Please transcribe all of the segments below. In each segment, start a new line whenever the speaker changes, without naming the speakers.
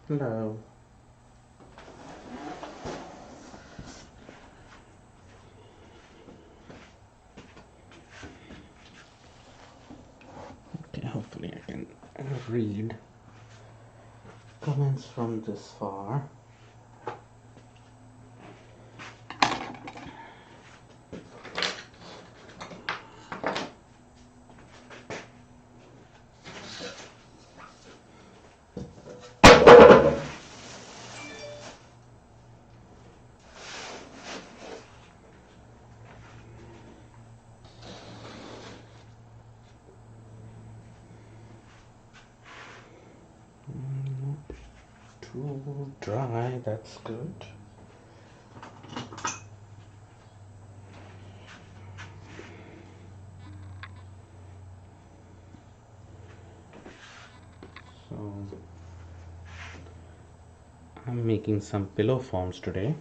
Hello. Okay, hopefully I can read comments from this far. Too dry, that's good. So I'm making some pillow forms today.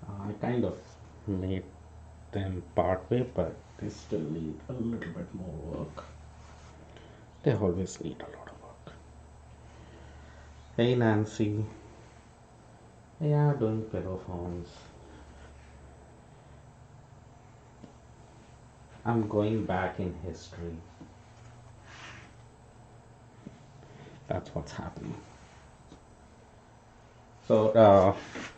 I kind of made them part way, but they still need a little bit more work. They always need a lot of work. Hey Nancy. Yeah, doing pillow forms. I'm going back in history. That's what's happening. So,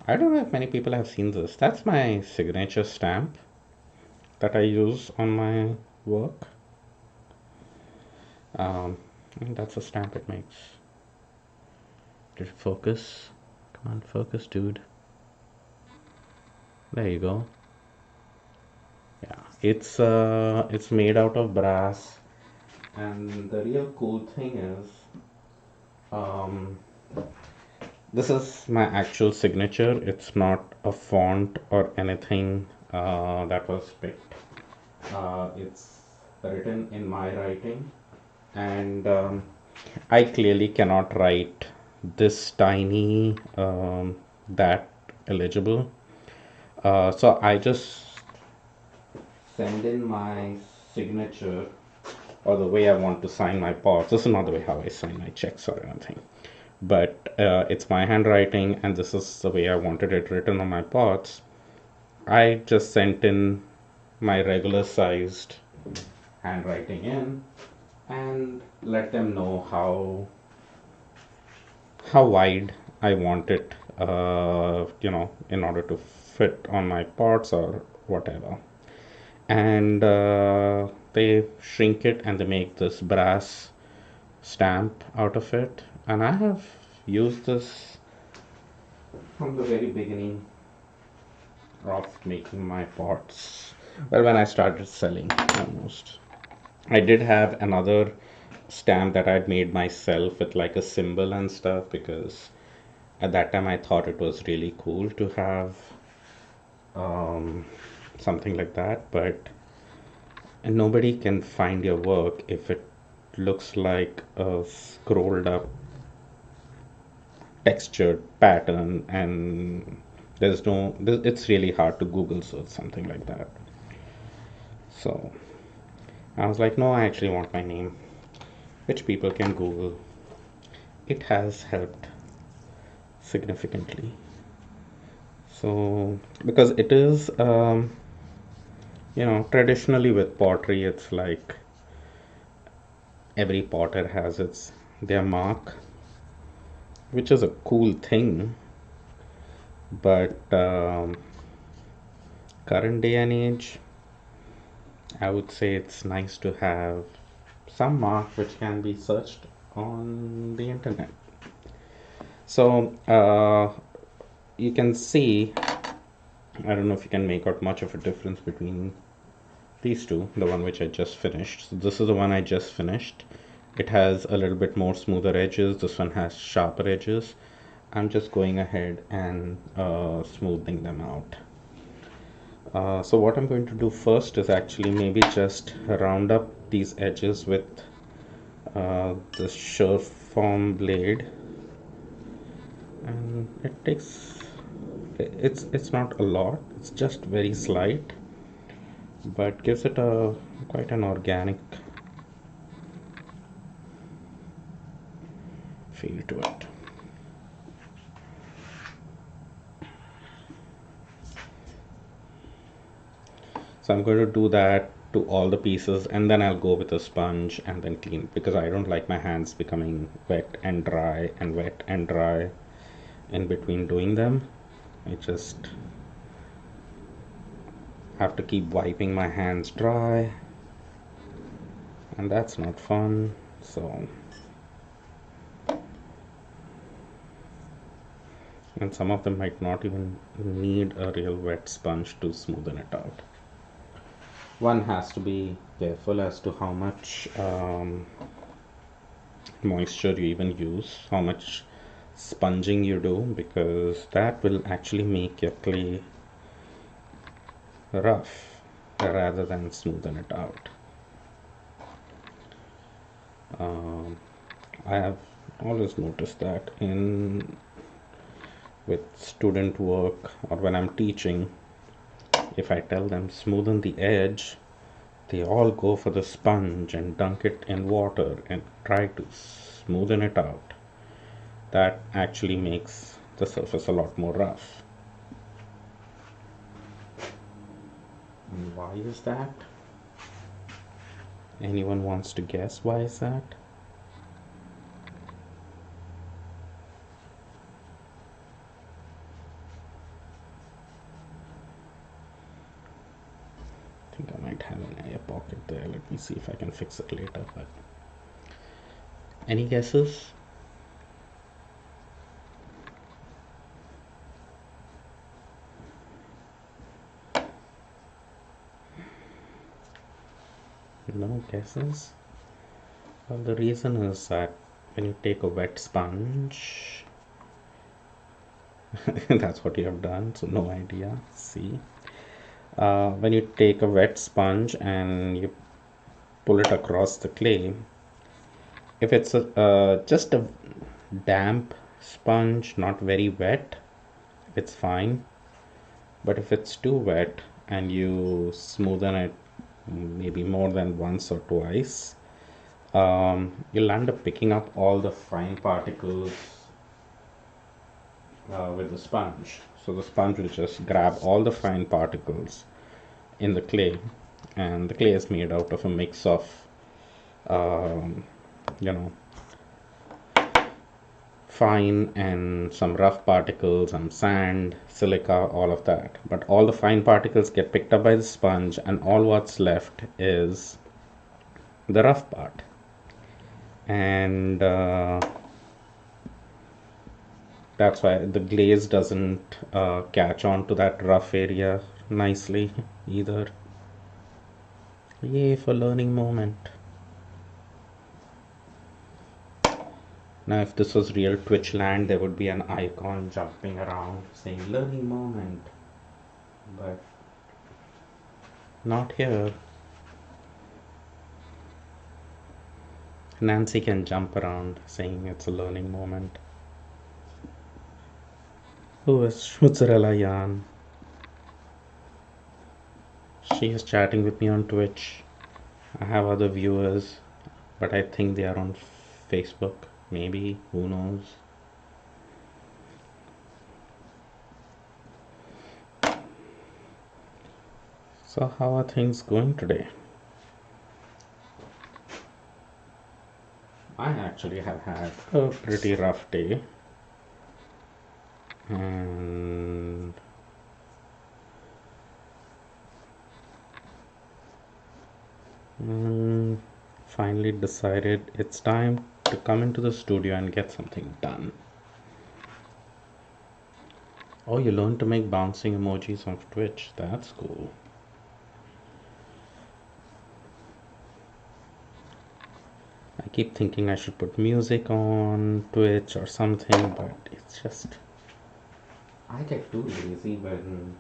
I don't know if many people have seen this. That's my signature stamp that I use on my work. And that's a stamp it makes. Did it focus? Come on, focus, dude. There you go. Yeah, it's made out of brass, and the real cool thing is, um, this is my actual signature. It's not a font or anything that was picked. It's written in my writing, and I clearly cannot write this tiny, that illegible. So I just send in my signature or the way I want to sign my pots. This is not the way how I sign my checks or anything, but it's my handwriting, and this is the way I wanted it written on my pots. I just sent in my regular sized handwriting in and let them know how wide I want it, in order to fit on my pots or whatever. And they shrink it and they make this brass stamp out of it. And I have used this from the very beginning of making my pots. Well, when I started selling, almost. I did have another stamp that I'd made myself with like a symbol and stuff, because at that time I thought it was really cool to have um, something like that. But nobody can find your work if it looks like a scrolled up textured pattern, and it's really hard to Google search something like that. So I was like, no, I actually want my name, which people can Google. It has helped significantly. So, because it is, traditionally with pottery, it's like every potter has their mark, which is a cool thing. But current day and age, I would say it's nice to have some mark which can be searched on the internet. So you can see, I don't know if you can make out much of a difference between these two, the one which I just finished. So this is the one I just finished. It has a little bit more smoother edges. This one has sharper edges. I'm just going ahead and smoothing them out. So what I'm going to do first is actually maybe just round up these edges with the Surform blade, and it's not a lot, it's just very slight, but gives it a quite an organic feel to it. So I'm going to do that to all the pieces, and then I'll go with a sponge and then clean, because I don't like my hands becoming wet and dry and wet and dry in between doing them. I just have to keep wiping my hands dry, and that's not fun. So, and some of them might not even need a real wet sponge to smoothen it out. One has to be careful as to how much moisture you even use, how much sponging you do, because that will actually make your clay rough rather than smoothen it out. I have always noticed that in with student work or when I'm teaching, if I tell them smoothen the edge, they all go for the sponge and dunk it in water and try to smoothen it out. That actually makes the surface a lot more rough. And why is that? Anyone wants to guess why is that? I think I might have an air pocket there. Let me see if I can fix it later. But any guesses? No guesses? Well, the reason is that when you take a wet sponge, that's what you have done, so no idea. See, when you take a wet sponge and you pull it across the clay, if it's just a damp sponge, not very wet, it's fine. But if it's too wet and you smoothen it maybe more than once or twice, you'll end up picking up all the fine particles with the sponge. So the sponge will just grab all the fine particles in the clay, and the clay is made out of a mix of, you know, fine and some rough particles, some sand, silica, all of that. But all the fine particles get picked up by the sponge, and all what's left is the rough part. And that's why the glaze doesn't catch on to that rough area nicely either. Yay for learning moment. Now if this was real Twitch land, there would be an icon jumping around saying learning moment, but not here. Nancy can jump around saying it's a learning moment. Who is Schmutzerella Jan? She is chatting with me on Twitch. I have other viewers, but I think they are on Facebook. Maybe, who knows? So how are things going today? I actually have had a pretty rough day, and finally decided it's time to come into the studio and get something done. Oh, you learned to make bouncing emojis on Twitch. That's cool. I keep thinking I should put music on Twitch or something, but it's just, I get too lazy when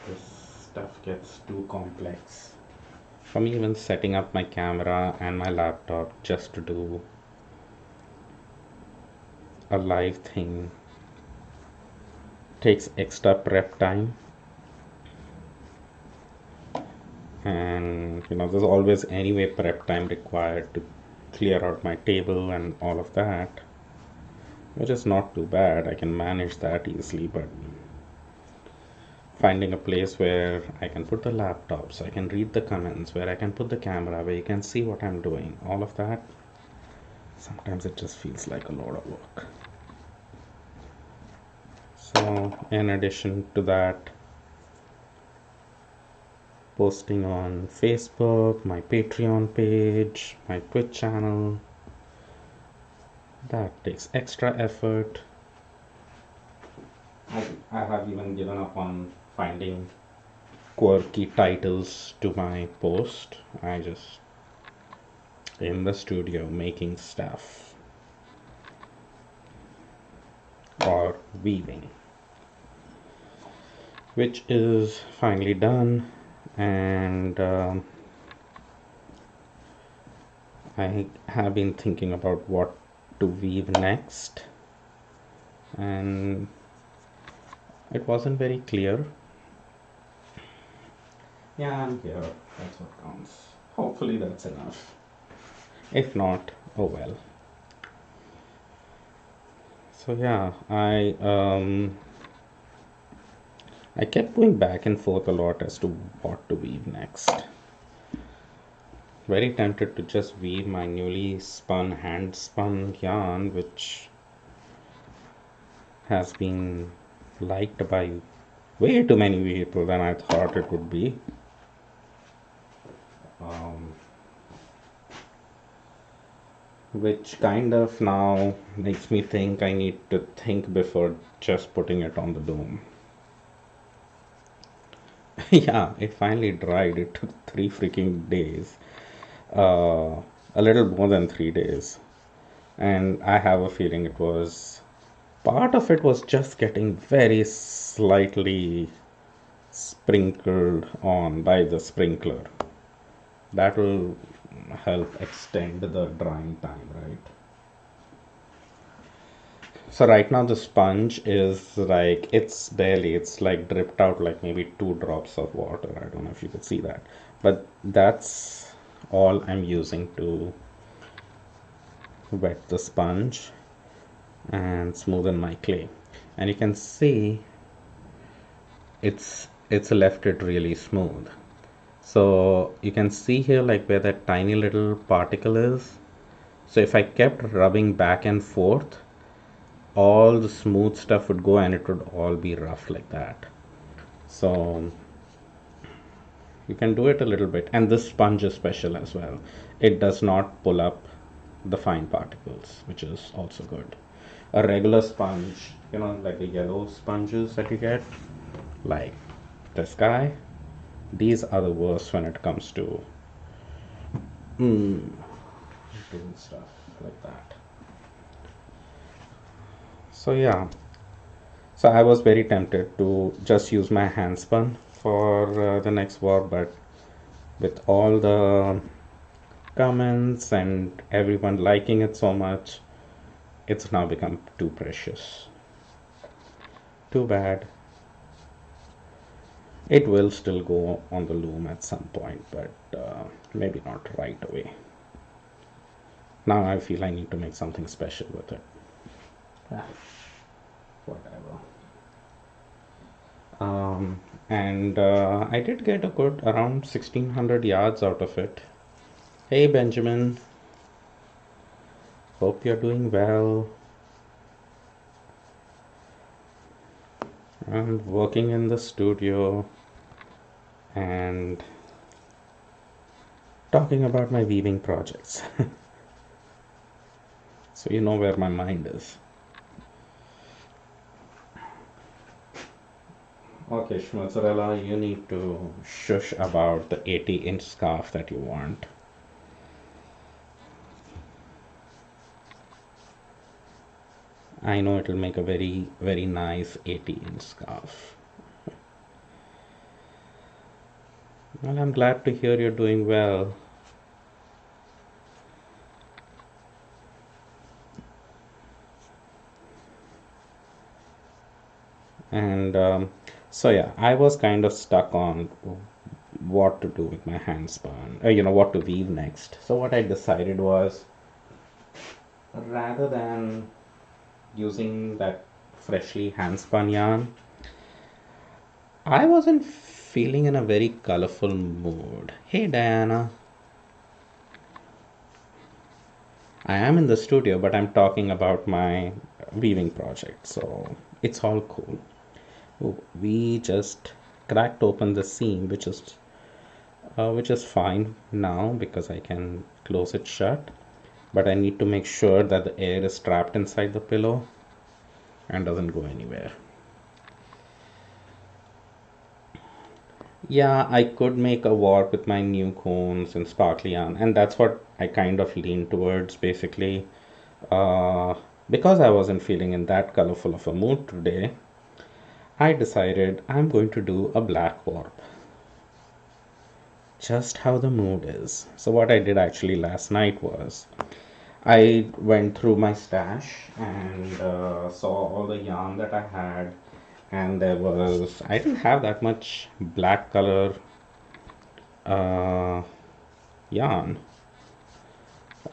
this stuff gets too complex. For me, even setting up my camera and my laptop just to do a live thing takes extra prep time. And there's always anyway prep time required to clear out my table and all of that, which is not too bad. I can manage that easily, but finding a place where I can put the laptop, so I can read the comments, where I can put the camera, where you can see what I'm doing. All of that, sometimes it just feels like a lot of work. So, in addition to that, posting on Facebook, my Patreon page, my Twitch channel, that takes extra effort. I have even given up on finding quirky titles to my post. I just in the studio making stuff or weaving, which is finally done, and I have been thinking about what to weave next, and it wasn't very clear. Yeah, I'm here. That's what counts. Hopefully, that's enough. If not, oh well. So yeah, I kept going back and forth a lot as to what to weave next. Very tempted to just weave my newly spun hand spun yarn, which has been liked by way too many people than I thought it would be. Um, which kind of now makes me think I need to think before just putting it on the loom. Yeah, it finally dried. It took 3 freaking days. A little more than 3 days. And I have a feeling it was part of it was just getting very slightly sprinkled on by the sprinkler. That will help extend the drying time, right? So right now the sponge is like it's like dripped out like maybe 2 drops of water. I don't know if you could see that, but that's all I'm using to wet the sponge and smoothen my clay. And you can see it's left it really smooth. So you can see here like where that tiny little particle is. So if I kept rubbing back and forth, all the smooth stuff would go and it would all be rough like that. So you can do it a little bit, and this sponge is special as well. It does not pull up the fine particles, which is also good. A regular sponge, like the yellow sponges that you get, like this guy, these are the worst when it comes to doing stuff like that. So yeah, so I was very tempted to just use my hand spun for the next work, but with all the comments and everyone liking it so much, it's now become too precious. Too bad. It will still go on the loom at some point, but maybe not right away. Now I feel I need to make something special with it. Ah, whatever. And I did get a good around 1600 yards out of it. Hey Benjamin, hope you're doing well. I'm working in the studio and talking about my weaving projects. So you know where my mind is. Okay, Shmozzarella, you need to shush about the 80-inch scarf that you want. I know it'll make a very, very nice 80-inch scarf. Well, I'm glad to hear you're doing well. And so yeah, I was kind of stuck on what to do with my hand spun, what to weave next. So what I decided was, rather than using that freshly hand spun yarn, I wasn't feeling in a very colorful mood. Hey Diana, I am in the studio, but I'm talking about my weaving project, so it's all cool. We just cracked open the seam, which is fine now because I can close it shut. But I need to make sure that the air is trapped inside the pillow and doesn't go anywhere. Yeah, I could make a warp with my new cones and sparkly yarn, and that's what I kind of lean towards basically. Uh, because I wasn't feeling in that colorful of a mood today, I decided I'm going to do a black warp, just how the mood is. So, what I did actually last night was I went through my stash and saw all the yarn that I had, and I didn't have that much black color uh, yarn.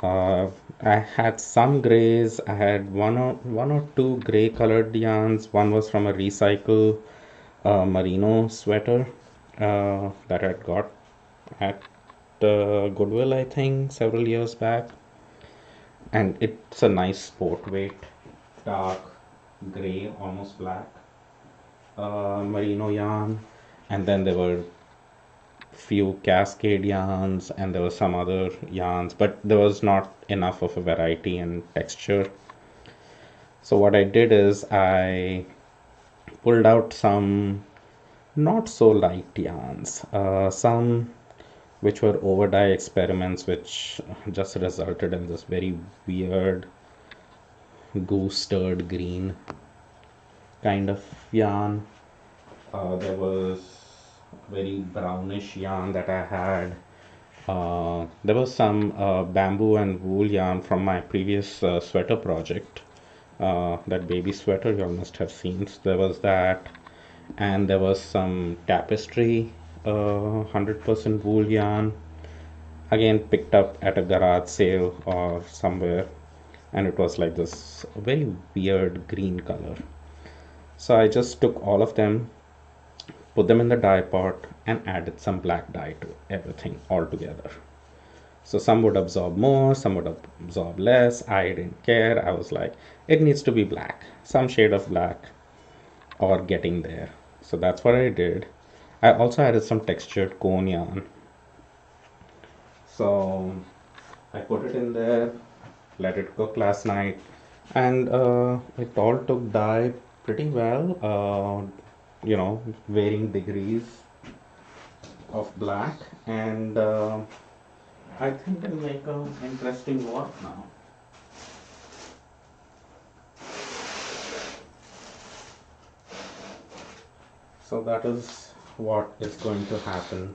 Uh, I had some grays. I had one or two gray colored yarns. One was from a recycle merino sweater that I got at Goodwill, I think, several years back. And it's a nice sport weight, dark gray, almost black merino yarn. And then there were few cascade yarns and there were some other yarns, but there was not enough of a variety and texture. So what I did is I pulled out some not so light yarns, some which were over dye experiments, which just resulted in this very weird goose stirred green kind of yarn. There was very brownish yarn that I had. There was some bamboo and wool yarn from my previous sweater project. That baby sweater you all must have seen. So there was that, and there was some tapestry, 100% wool yarn. Again, picked up at a garage sale or somewhere, and it was like this very weird green color. So I just took all of them, put them in the dye pot, and added some black dye to everything all together. So some would absorb more, some would absorb less. I didn't care. I was like, it needs to be black, some shade of black, or getting there. So that's what I did. I also added some textured cone yarn. So I put it in there, let it cook last night, and it all took dye pretty well. Varying degrees of black, and I think it'll make an interesting work now. So that is what is going to happen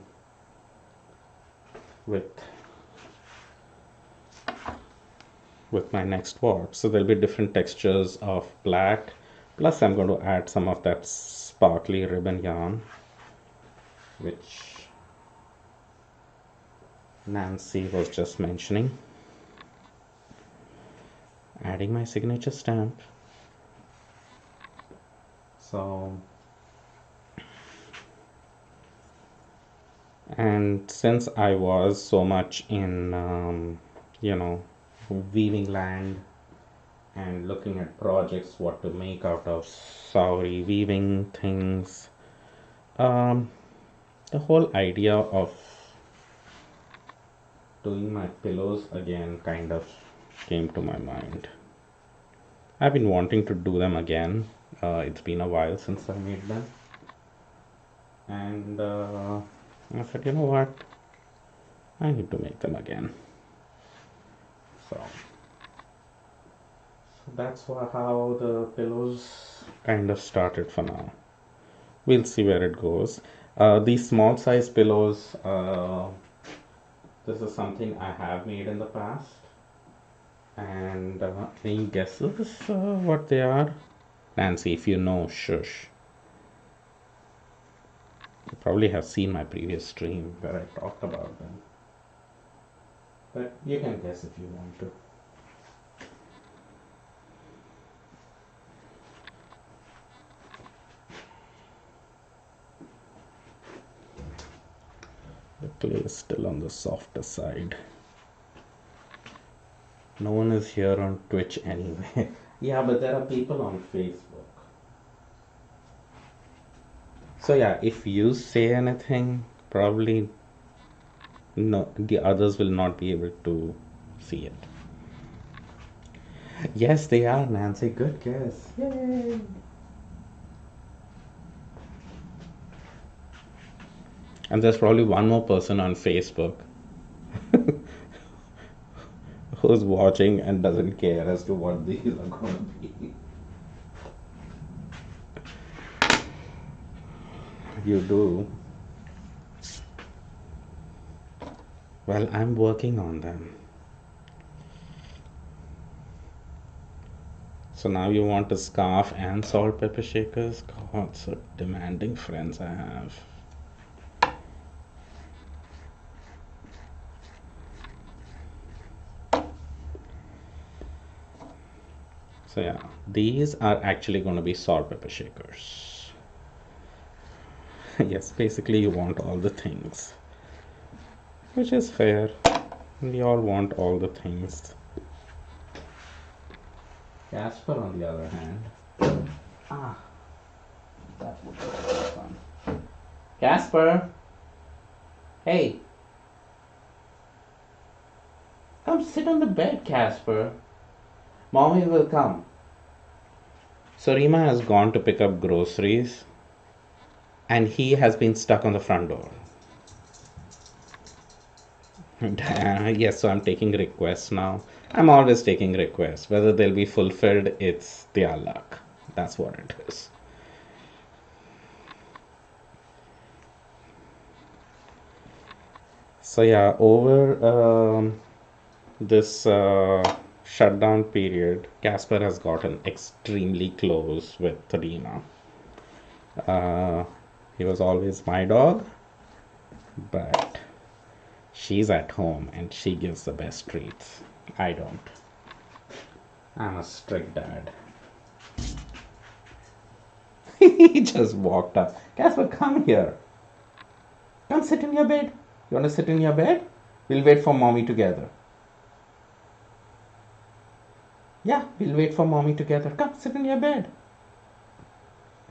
with my next warp. So there'll be different textures of black, plus I'm going to add some of that sparkly ribbon yarn, which Nancy was just mentioning. Adding my signature stamp. So, and since I was so much in weaving land and looking at projects, what to make out of Sauri weaving things, um, the whole idea of doing my pillows again kind of came to my mind. I've been wanting to do them again. It's been a while since I made them. And I said, you know what? I need to make them again. So that's how the pillows kind of started for now. We'll see where it goes. These small size pillows, this is something I have made in the past. And any guesses what they are? Nancy, if you know, shush. You probably have seen my previous stream where I talked about them. But you can guess if you want to. Clay is still on the softer side. No one is here on Twitch anyway. Yeah, but there are people on Facebook. So yeah, if you say anything, probably no, the others will not be able to see it. Yes, they are, Nancy. Good guess. Yay! And there's probably one more person on Facebook who's watching and doesn't care as to what these are going to be. You do. Well, I'm working on them. So now you want a scarf and salt pepper shakers? God, so demanding friends I have. So yeah, these are actually going to be salt pepper shakers. Yes, basically you want all the things, which is fair. We all want all the things. Casper, on the other hand, that would be fun. Casper, hey, come sit on the bed, Casper. Mommy will come. So Rima has gone to pick up groceries, and he has been stuck on the front door. Yes, so I'm taking requests now. I'm always taking requests. Whether they'll be fulfilled, it's their luck. That's what it is. So yeah, over this shutdown period, Casper has gotten extremely close with Rima. He was always my dog, but she's at home and she gives the best treats. I don't. I'm a strict dad. He just walked up. Casper, come here. Come sit in your bed. You want to sit in your bed? We'll wait for mommy together. Yeah, we'll wait for mommy together. Come sit in your bed.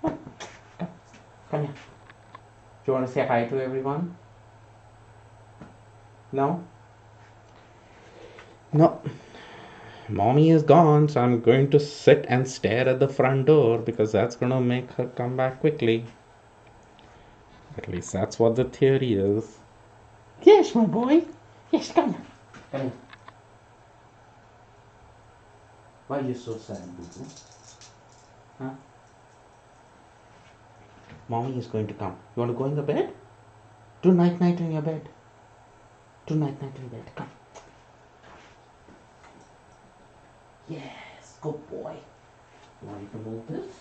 Come here. Do you want to say hi to everyone? No? No. Mommy is gone, so I'm going to sit and stare at the front door because that's going to make her come back quickly. At least that's what the theory is. Yes, my boy. Yes, come here. Come here. Why are you so sad, Boo? Huh? Mommy is going to come. You want to go in the bed? Do night night in your bed. Do night night in bed. Come. Yes, good boy. You want me to move this?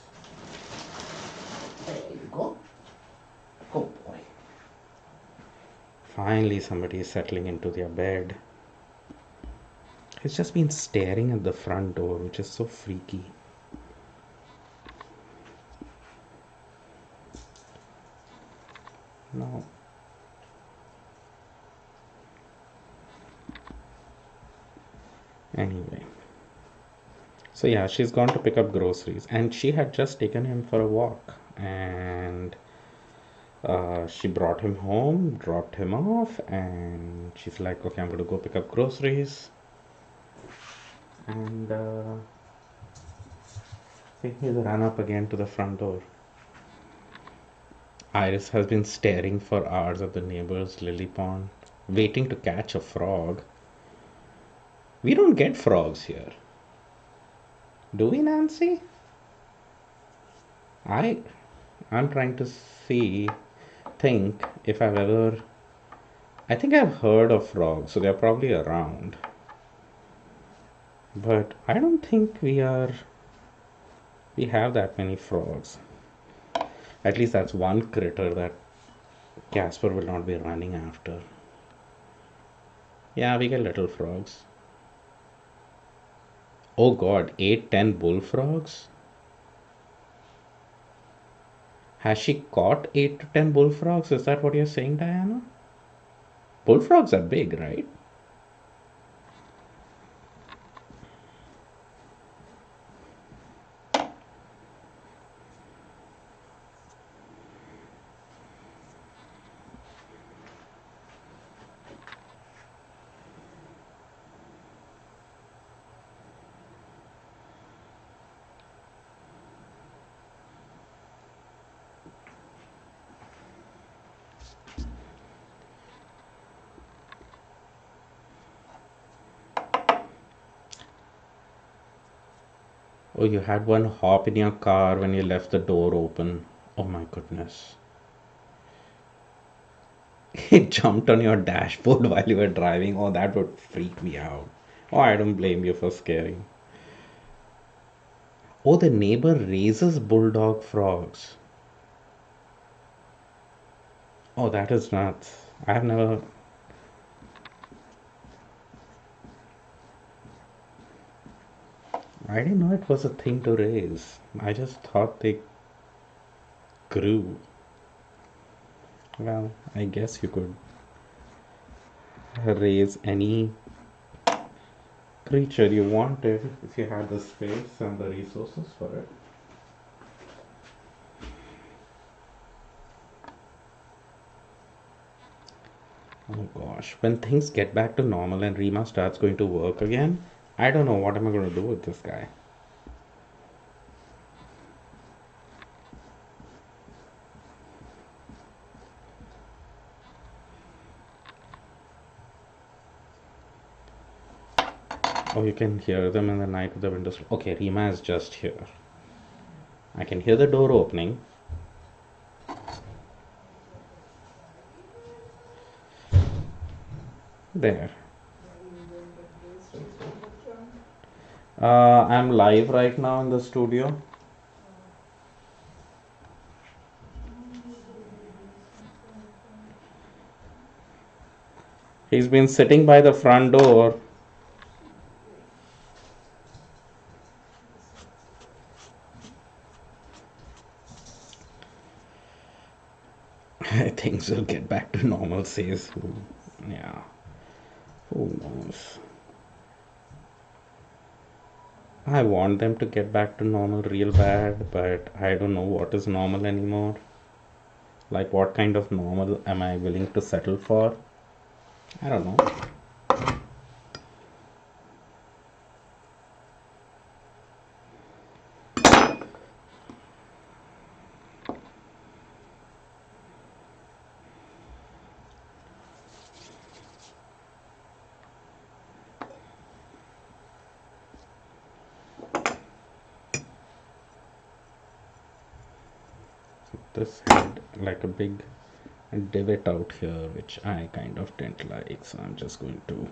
There you go. Good boy. Finally, somebody is settling into their bed. He's just been staring at the front door, which is so freaky. No. Anyway. So yeah, she's gone to pick up groceries and she had just taken him for a walk and she brought him home, dropped him off, and she's like, okay, I'm going to go pick up groceries. And see, he's run up again to the front door. Iris has been staring for hours at the neighbor's lily pond, waiting to catch a frog. We don't get frogs here. Do we, Nancy? I'm trying to think if I've ever. I think I've heard of frogs, so they're probably around. But I don't think we have that many frogs. At least that's one critter that Casper will not be running after. Yeah, we get little frogs. Oh god, 8-10 bullfrogs? Has she caught 8 to 10 bullfrogs? Is that what you're saying, Diana? Bullfrogs are big, right? Oh, you had one hop in your car when you left the door open. Oh my goodness. It jumped on your dashboard while you were driving. Oh, that would freak me out. Oh, I don't blame you for scaring. Oh, the neighbor raises bulldog frogs. Oh, that is nuts. I've never. I didn't know it was a thing to raise. I just thought they grew. Well, I guess you could raise any creature you wanted if you had the space and the resources for it. Oh gosh, when things get back to normal and Rima starts going to work again, I don't know what am I going to do with this guy. Oh, you can hear them in the night with the windows. Okay, Rima is just here. I can hear the door opening. There. I'm live right now in the studio. He's been sitting by the front door. Things will get back to normal, says who? Yeah, who knows? I want them to get back to normal real bad, but I don't know what is normal anymore. Like, what kind of normal am I willing to settle for? I don't know. This had like a big divot out here, which I kind of didn't like, so I'm just going to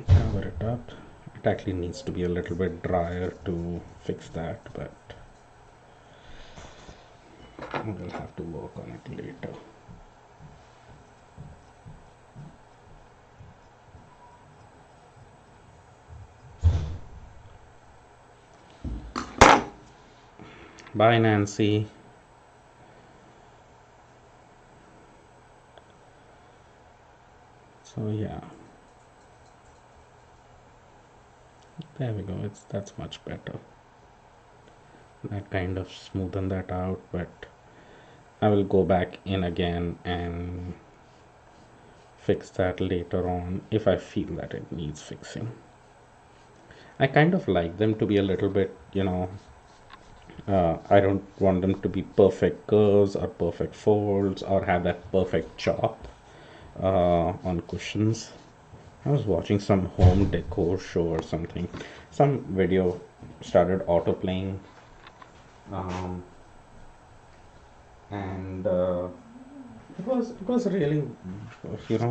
cover it up. It actually needs to be a little bit drier to fix that, but we'll have to work on it later. Bye, Nancy. So yeah, there we go. That's much better. That kind of smoothen that out, but I will go back in again and fix that later on if I feel that it needs fixing. I kind of like them to be a little bit, I don't want them to be perfect curves or perfect folds or have that perfect chop on cushions. I was watching some home decor show or something. Some video started auto playing, um, and it was really,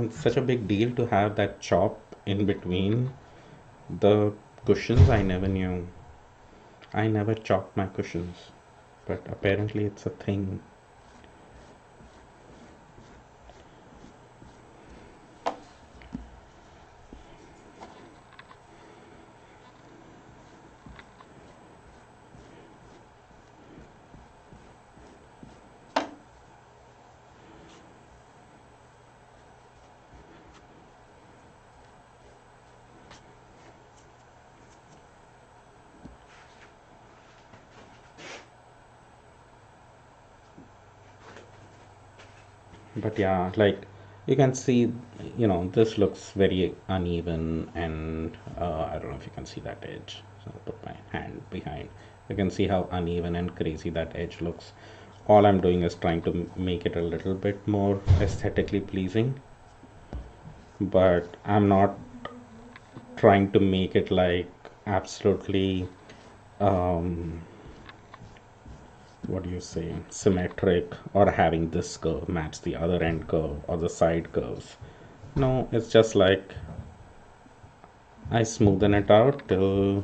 such a big deal to have that chop in between the cushions. I never knew. I never chopped my cushions, but apparently it's a thing. But yeah, like you can see, this looks very uneven, and I don't know if you can see that edge. So I'll put my hand behind. You can see how uneven and crazy that edge looks. All I'm doing is trying to make it a little bit more aesthetically pleasing, but I'm not trying to make it like absolutely, um, what do you say, symmetric, or having this curve match the other end curve or the side curves. No, it's just like I smoothen it out till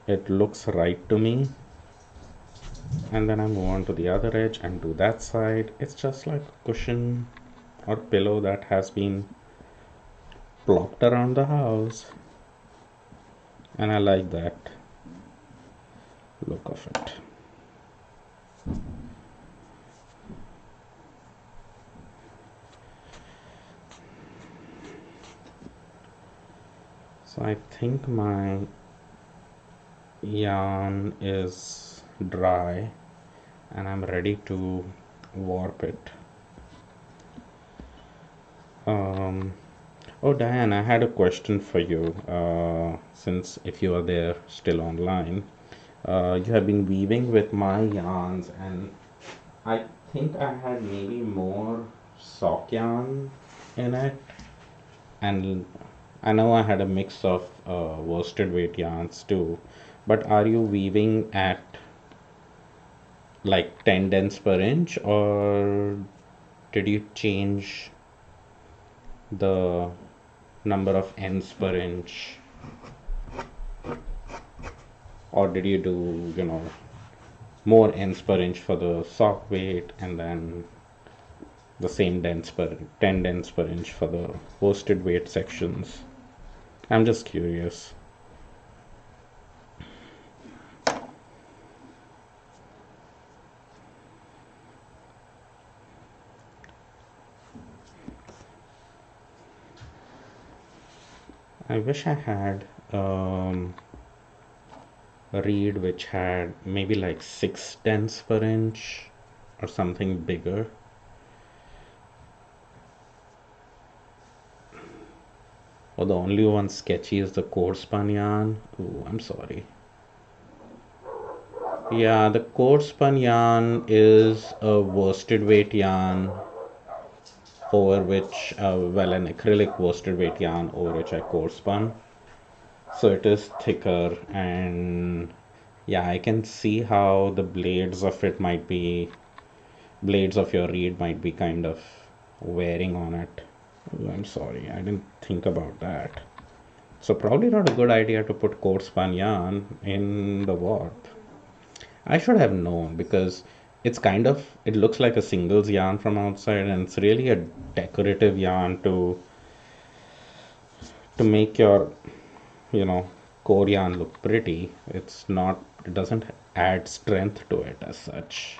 it looks right to me, and then I move on to the other edge and do that side. It's just like a cushion or pillow that has been plopped around the house, and I like that look of it. So I think my yarn is dry and I'm ready to warp it. Oh, Diane, I had a question for you. Since if you are there still online, you have been weaving with my yarns, and I think I had maybe more sock yarn in it, and I know I had a mix of worsted weight yarns too. But are you weaving at like 10 dents per inch, or did you change the number of ends per inch, or did you do, more ends per inch for the sock weight and then the same dents per 10 dents per inch for the worsted weight sections? I'm just curious. I wish I had a reed which had maybe like 6 dents per inch or something bigger. Or the only one sketchy is the cord spun yarn. Oh, I'm sorry. Yeah, the cord spun yarn is a worsted weight yarn over which, well, an acrylic worsted weight yarn over which I cord spun. So it is thicker, and yeah, I can see how the blades of your reed might be kind of wearing on it. Oh, I'm sorry, I didn't think about that. So probably not a good idea to put cord spun yarn in the warp. I should have known because it looks like a singles yarn from outside, and it's really a decorative yarn to make your, you know, core yarn look pretty. It doesn't add strength to it as such.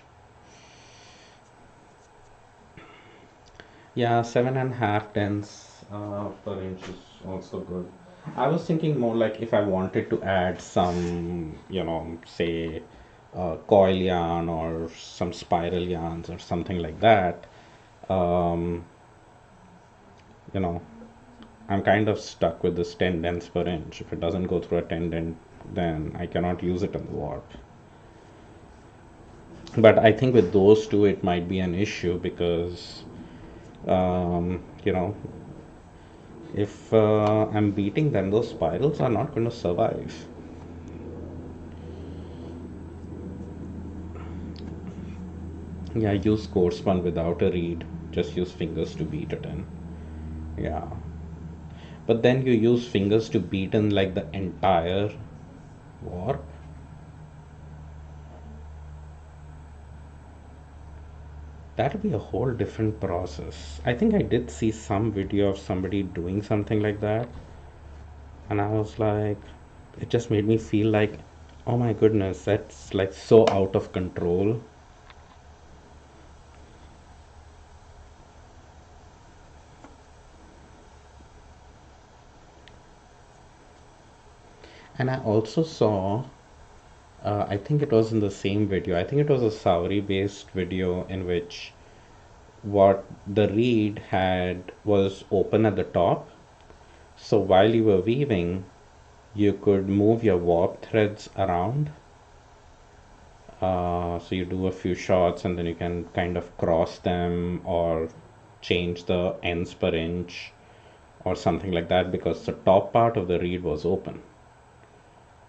Yeah, 7.5 tenths per inch is also good. I was thinking more like if I wanted to add some, say, coil yarn or some spiral yarns or something like that. Um, you know, I'm kind of stuck with this 10 dents per inch. If it doesn't go through a 10 dent, then I cannot use it on the warp. But I think with those two, it might be an issue because, um, you know, if I'm beating them, those spirals are not going to survive. Yeah, use core spun without a reed. Just use fingers to beat it in. Yeah. But then you use fingers to beat in like the entire warp. That'll be a whole different process. I think I did see some video of somebody doing something like that, and I was like, it just made me feel like, oh my goodness, that's like so out of control. And I also saw, I think it was in the same video, I think it was a Sauri based video in which what the reed had was open at the top. So while you were weaving, you could move your warp threads around. So you do a few shots and then you can kind of cross them or change the ends per inch or something like that, because the top part of the reed was open.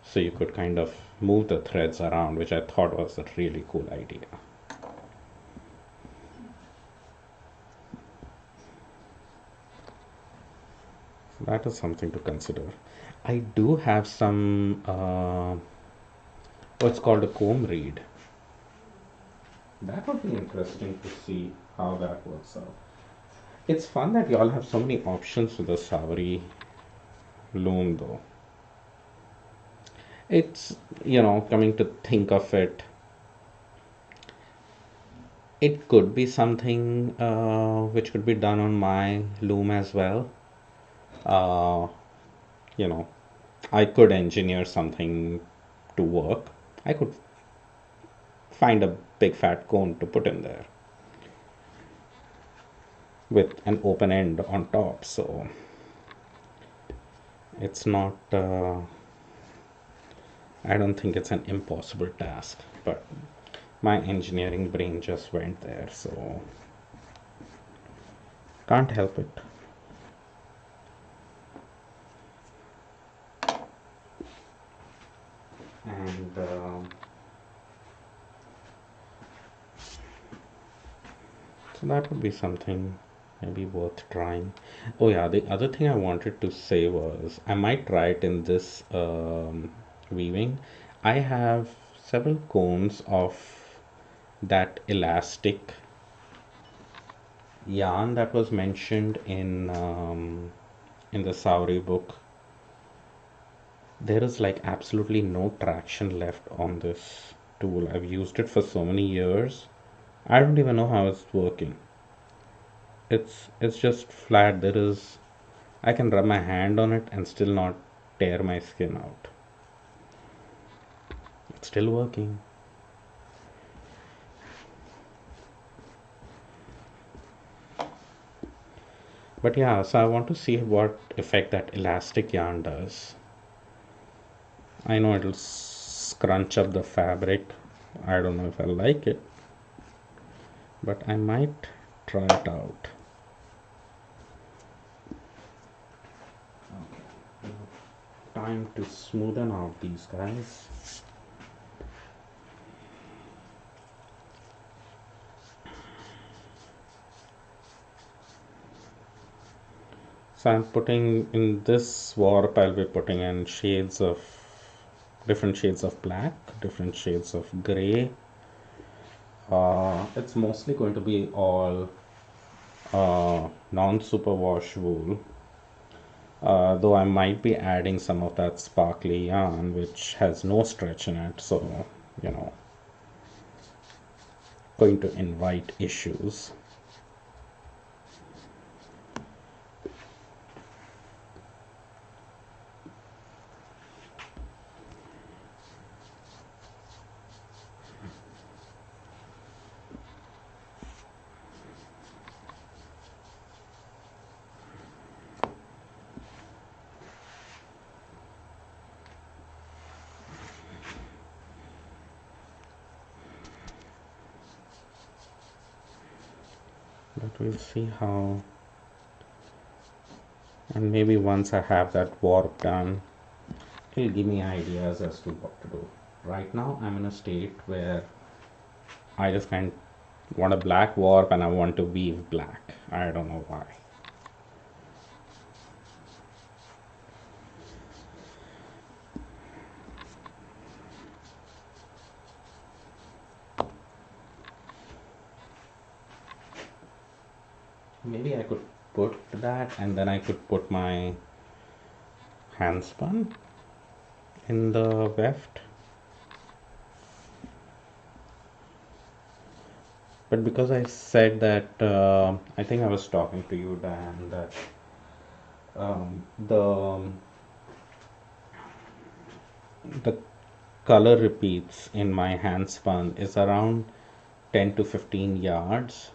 So you could kind of move the threads around, which I thought was a really cool idea. That is something to consider. I do have some what's called a comb reed. That would be interesting to see how that works out. It's fun that y'all have so many options with the Savari loom, though. It's, coming to think of it, it could be something which could be done on my loom as well. Uh, you know, I could engineer something to work. I could find a big fat cone to put in there with an open end on top. So it's not, I don't think it's an impossible task, but my engineering brain just went there, so can't help it. And so that would be something maybe worth trying. Oh yeah, the other thing I wanted to say was I might try it in this weaving. I have several cones of that elastic yarn that was mentioned in the Sauri book. There is like absolutely no traction left on this tool. I've used it for so many years. I don't even know how it's working. It's just flat. I can rub my hand on it and still not tear my skin out. It's still working. But yeah, so I want to see what effect that elastic yarn does. I know it'll scrunch up the fabric. I don't know if I like it, but I might try it out. Okay. Time to smoothen out these guys. So I'm putting in this warp, I'll be putting in different shades of black, different shades of gray. It's mostly going to be all non-superwash wool, though I might be adding some of that sparkly yarn which has no stretch in it, so you know, going to invite issues. But we'll see how, and maybe once I have that warp done, it'll give me ideas as to what to do. Right now I'm in a state where I just kind of want a black warp and I want to weave black. I don't know why. Maybe I could put that and then I could put my handspun in the weft. But because I said that, I think I was talking to you, Dan, that the color repeats in my handspun is around 10 to 15 yards.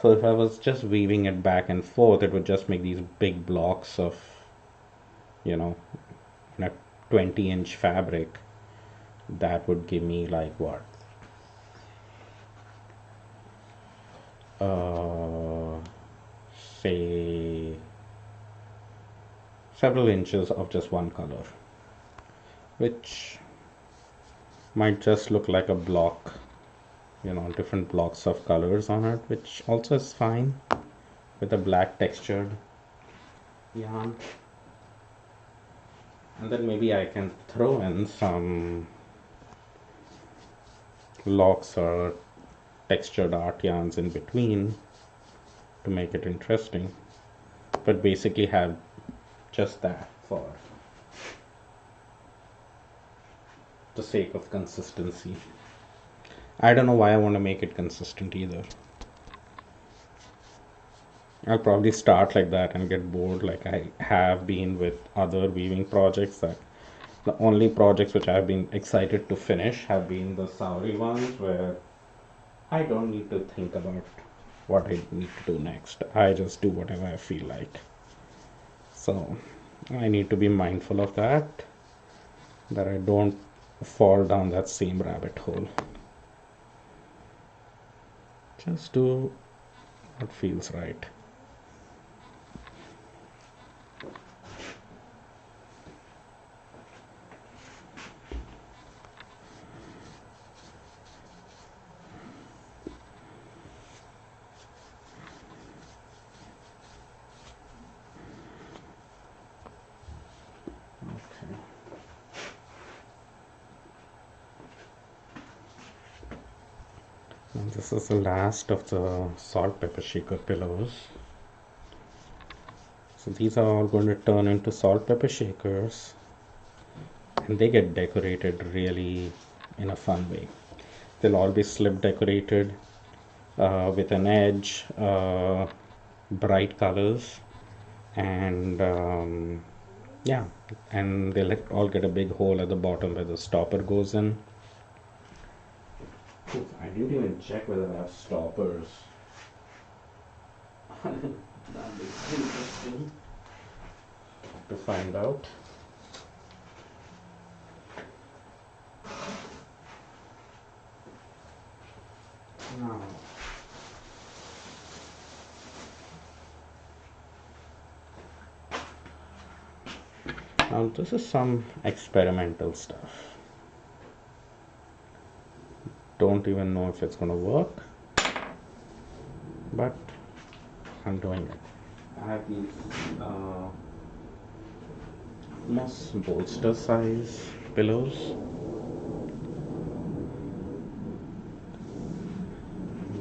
So if I was just weaving it back and forth, it would just make these big blocks of, you know, in a 20-inch fabric. That would give me like what? Uh, say several inches of just one color, which might just look like a block, different blocks of colors on it, which also is fine with a black textured yarn. And then maybe I can throw in some locks or textured art yarns in between to make it interesting, but basically have just that for the sake of consistency. I don't know why I want to make it consistent either. I'll probably start like that and get bored, like I have been with other weaving projects. That the only projects which I've been excited to finish have been the Saori ones, where I don't need to think about what I need to do next. I just do whatever I feel like. So I need to be mindful of that I don't fall down that same rabbit hole. Just do what feels right. Okay. And this is the last of the salt pepper shaker pillows. So these are all going to turn into salt pepper shakers, and they get decorated really in a fun way. They'll all be slip decorated with an edge, bright colors, and yeah, and they'll all get a big hole at the bottom where the stopper goes in. Ooh, I didn't even check whether I have stoppers. That'd be interesting to find out. Now, this is some experimental stuff. Don't even know if it's gonna work, but I'm doing it. I have these almost bolster size pillows.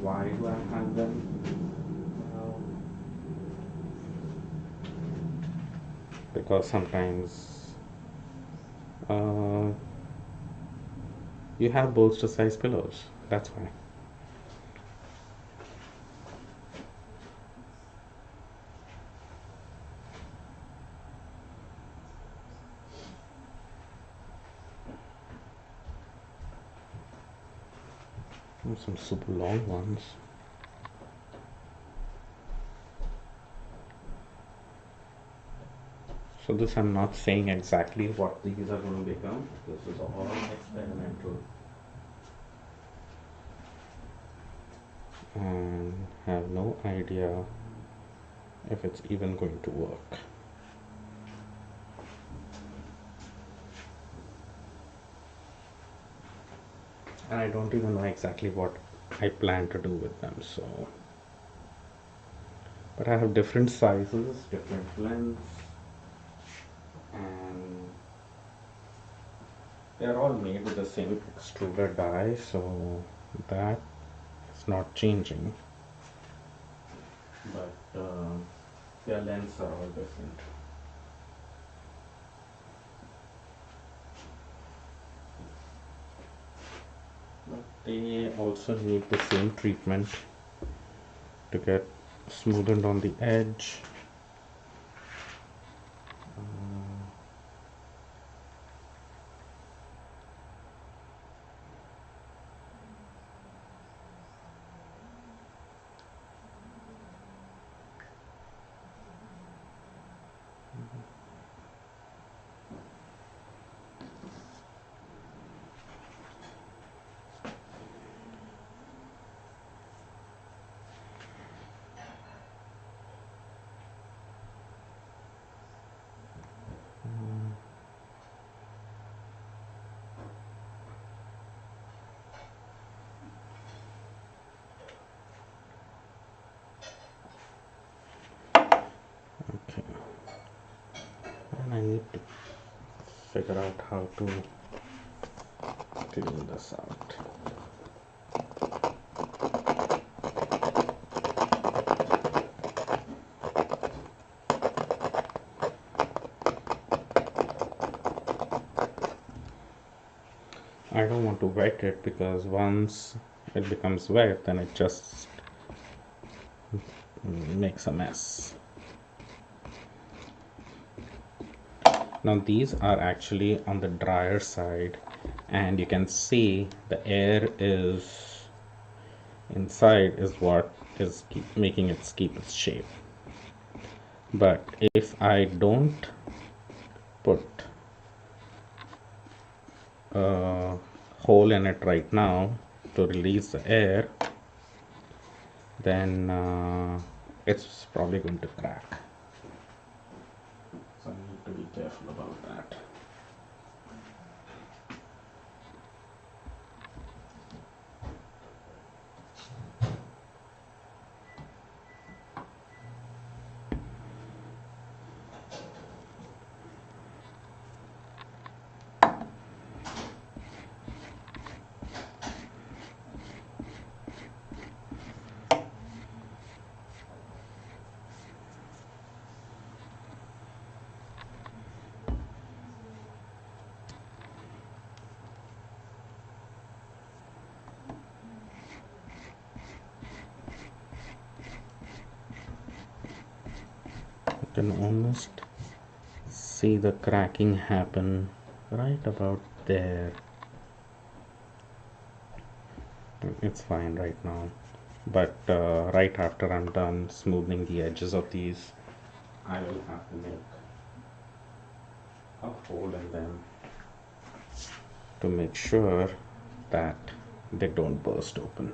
Why do I have them? Well, because sometimes uh, you have bolster size pillows. That's why. And some super long ones. So this, I'm not saying exactly what these are going to become. This is all experimental. And have no idea if it's even going to work. And I don't even know exactly what I plan to do with them, so. But I have different sizes, different lengths, and they're all made with the same extruder die, so that is not changing. But their lengths are all different. But they also need the same treatment to get smoothened on the edge. I need to figure out how to clean this out. I don't want to wet it because once it becomes wet, then it just makes a mess. Now these are actually on the drier side, and you can see the air is inside is what is making it keep its shape. But if I don't put a hole in it right now to release the air, then it's probably going to crack. So I need to be careful about that. You can almost see the cracking happen right about there. It's fine right now, but right after I'm done smoothing the edges of these, I will have to make a hole in them to make sure that they don't burst open.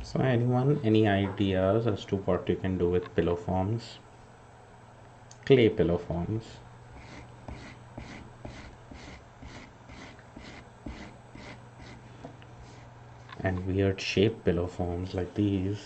So anyone, any ideas as to what you can do with pillow forms? Clay pillow forms. And weird shaped pillow forms like these.